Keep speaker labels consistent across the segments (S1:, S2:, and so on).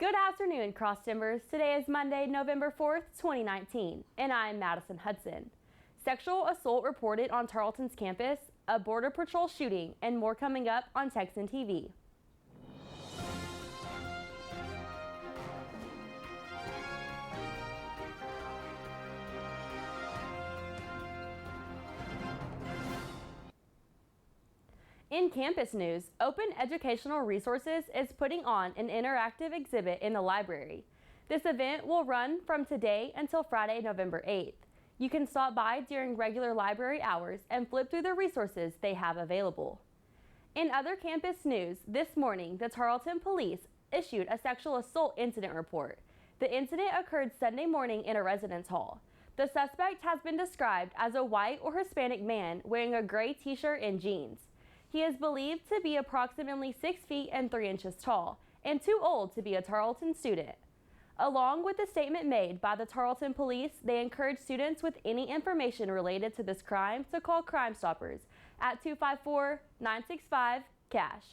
S1: Good afternoon, Cross Timbers. Today is Monday, November 4th, 2019, and I'm Madison Hudson. Sexual assault reported on Tarleton's campus, a Border Patrol shooting, and more coming up on Texan TV. In campus news, Open Educational Resources is putting on an interactive exhibit in the library. This event will run from today until Friday, November 8th. You can stop by during regular library hours and flip through the resources they have available. In other campus news, this morning, the Tarleton Police issued a sexual assault incident report. The incident occurred Sunday morning in a residence hall. The suspect has been described as a white or Hispanic man wearing a gray t-shirt and jeans. He is believed to be approximately 6 feet and 3 inches tall and too old to be a Tarleton student. Along with the statement made by the Tarleton Police, they encourage students with any information related to this crime to call Crime Stoppers at 254-965-CASH.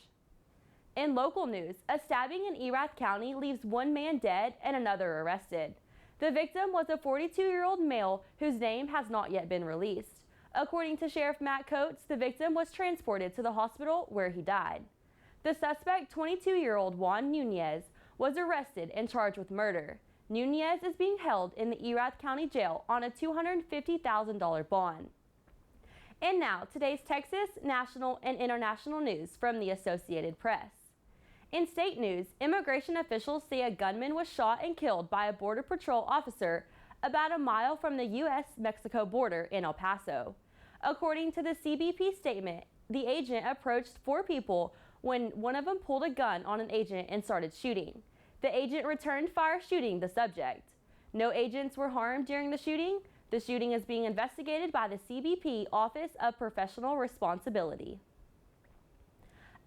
S1: In local news, a stabbing in Erath County leaves one man dead and another arrested. The victim was a 42-year-old male whose name has not yet been released. According to Sheriff Matt Coates, the victim was transported to the hospital where he died. The suspect, 22-year-old Juan Nunez, was arrested and charged with murder. Nunez is being held in the Erath County Jail on a $250,000 bond. And now, today's Texas, national, and international news from the Associated Press. In state news, immigration officials say a gunman was shot and killed by a Border Patrol officer about a mile from the U.S.-Mexico border in El Paso. According to the CBP statement, the agent approached 4 people when one of them pulled a gun on an agent and started shooting. The agent returned fire, shooting the subject. No agents were harmed during the shooting. The shooting is being investigated by the CBP Office of Professional Responsibility.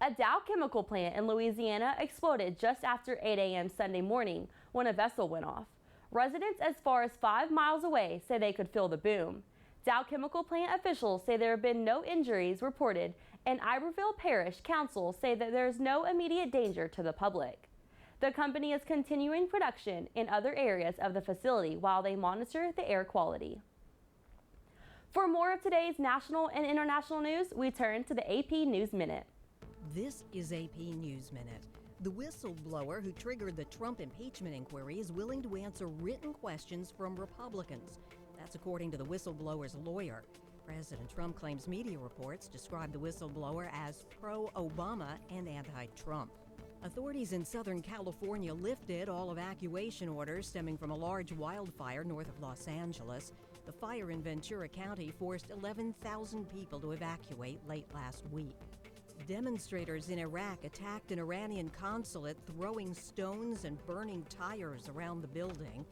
S1: A Dow chemical plant in Louisiana exploded just after 8 a.m. Sunday morning when a vessel went off. Residents as far as 5 miles away say they could feel the boom. Dow Chemical Plant officials say there have been no injuries reported, and Iberville Parish Council say that there is no immediate danger to the public. The company is continuing production in other areas of the facility while they monitor the air quality. For more of today's national and international news, we turn to the AP News Minute.
S2: This is AP News Minute. The whistleblower who triggered the Trump impeachment inquiry is willing to answer written questions from Republicans. That's according to the whistleblower's lawyer. President Trump claims media reports describe the whistleblower as pro-Obama and anti-Trump. Authorities in Southern California lifted all evacuation orders stemming from a large wildfire north of Los Angeles. The fire in Ventura County forced 11,000 people to evacuate late last week. Demonstrators in Iraq attacked an Iranian consulate, throwing stones and burning tires around the building.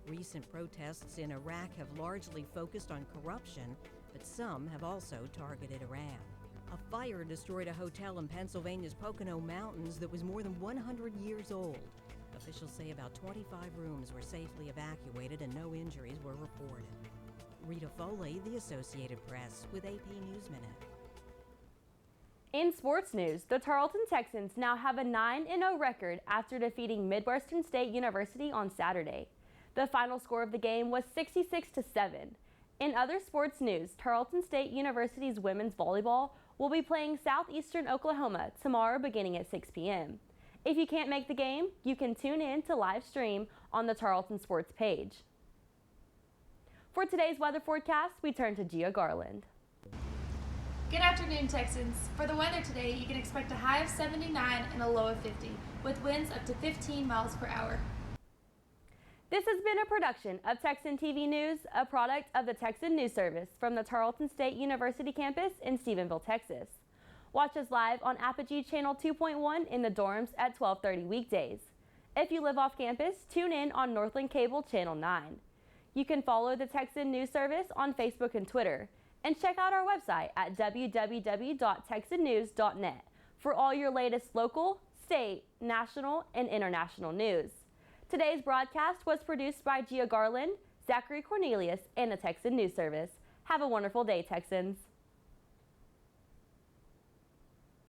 S2: Recent protests in Iraq have largely focused on corruption, but some have also targeted Iran. A fire destroyed a hotel in Pennsylvania's Pocono Mountains that was more than 100 years old. Officials say about 25 rooms were safely evacuated and no injuries were reported. Rita Foley, The Associated Press, with AP News Minute.
S1: In sports news, the Tarleton Texans now have a 9-0 record after defeating Midwestern State University on Saturday. The final score of the game was 66-7. In other sports news, Tarleton State University's women's volleyball will be playing Southeastern Oklahoma tomorrow beginning at 6 p.m. If you can't make the game, you can tune in to live stream on the Tarleton Sports page. For today's weather forecast, we turn to Gia Garland.
S3: Good afternoon, Texans. For the weather today, you can expect a high of 79 and a low of 50, with winds up to 15 miles per hour.
S1: This has been a production of Texan TV News, a product of the Texan News Service from the Tarleton State University campus in Stephenville, Texas. Watch us live on Apogee Channel 2.1 in the dorms at 12:30 weekdays. If you live off campus, tune in on Northland Cable Channel 9. You can follow the Texan News Service on Facebook and Twitter, and check out our website at www.texannews.net for all your latest local, state, national, and international news. Today's broadcast was produced by Gia Garland, Zachary Cornelius, and the Texan News Service. Have a wonderful day, Texans.